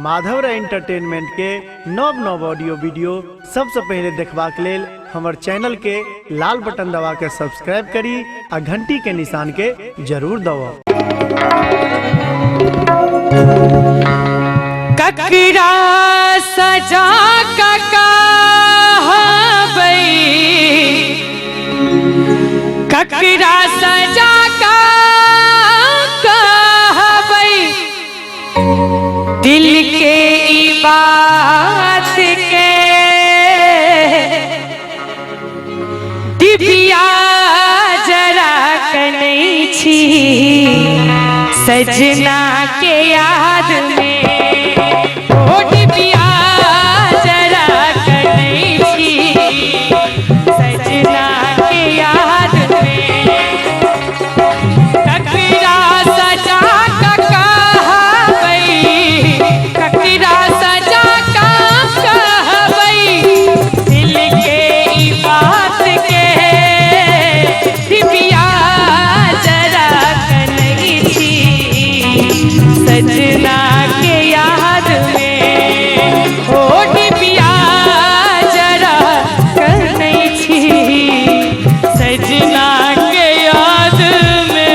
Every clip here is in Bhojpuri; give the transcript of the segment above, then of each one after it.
माधव एंटरटेनमेंट के नव नव ऑडियो वीडियो सबसे पहले देखबाक लेल हमर चैनल के लाल बटन दबा के सब्सक्राइब करी आ घंटी के निशान के जरूर दबाओ। ककरा सजा ककरा सजा दिल के ई बात के दिव्या जरा कनै छी सजना के याद में ओ दिव्या जरा कनै छी सजना के याद में ककरा सजा ककरा सजा कहबै दिल के ई बात के दिव्या जरा कनै छी सजना के याद में ओ दिव्या जरा कनै छी सजना के याद में।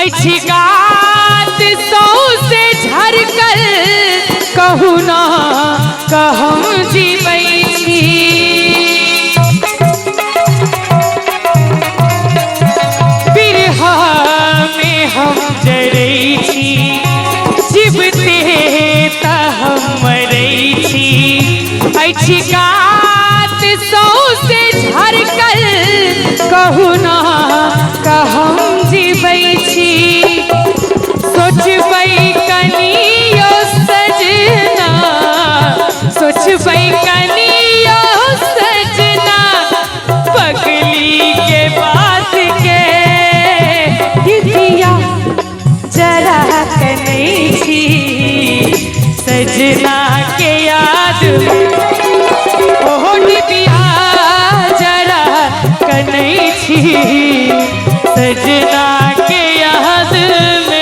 अछि गात सौ से झरकर कहू ना कहम जीवै छी बिरहा में हम जरै छी जीवते त हम मरै छी अछि गात सौ से झरकर कहू ना कहम जीवै छी सोचबै कनियो सजना सोचबै कनियो सजना पगली के बात के दिव्या जरा कनै छी सजना के याद ओ दिव्या जरा कनै छी सजना के याद में।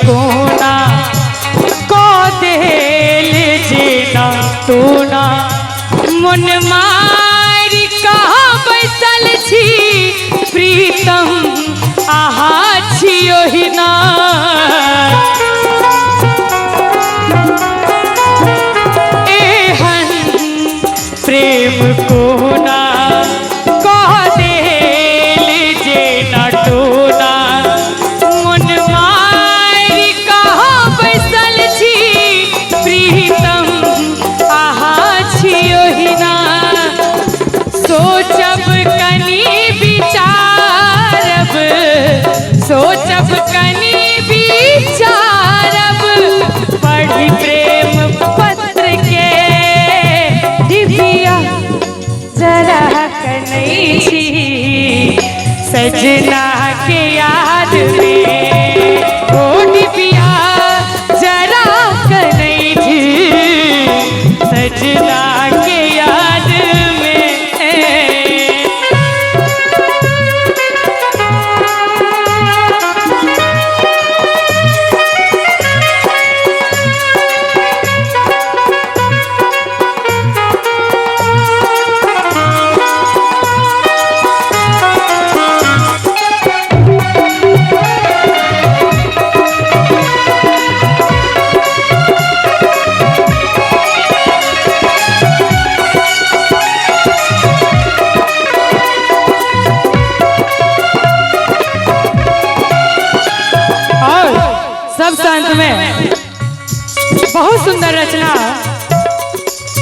कोना को देल जेना तोना मन मार कहाँ बैसल छी प्रीतम अहाँ छियो ही ना एहन प्रेम कोना कह देल जेना टोना सोचब कनी विचारब पढ़ी प्रेम पत्र के दिव्या जरा कनै छी सजना के याद में ओ दिव्या जरा कनै छी सजना के याद रचना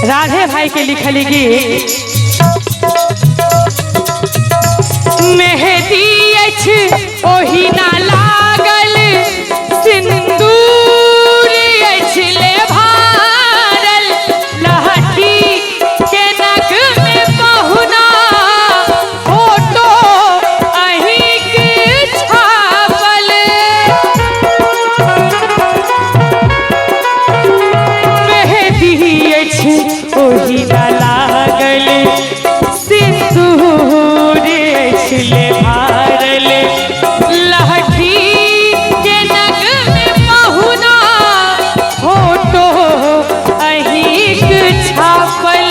राधे भाई के लिखल गीत मेहदी अछि ओही ना लागल सिंदूर अछि ले भारल लहठी के नग में पहुना फोटो अहीं के छापल मेहदी अछि ओही ना लागल सिंदूर ले भारल लहठी के नग में पहुना फोटो अहीक छापल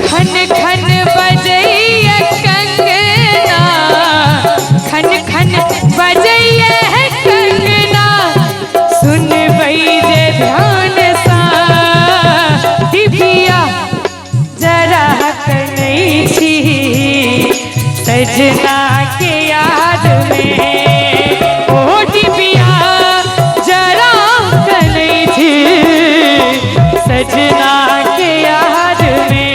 खन खन बजैया कंगना खन खन बजैया कंगना सुनबै जे ध्यान सा डिबिया जरा कनै छी सजना के याद में ओ डिबिया जरा कनै छी सजना के याद में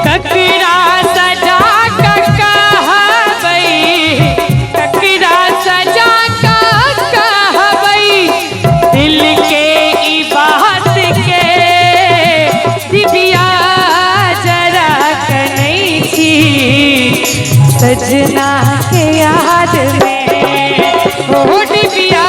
ककरा सजा कहबै ककरा सजा कहबै दिल के ई बात के डिबिया जरा कनै छी सजना के याद में ओ डिबिया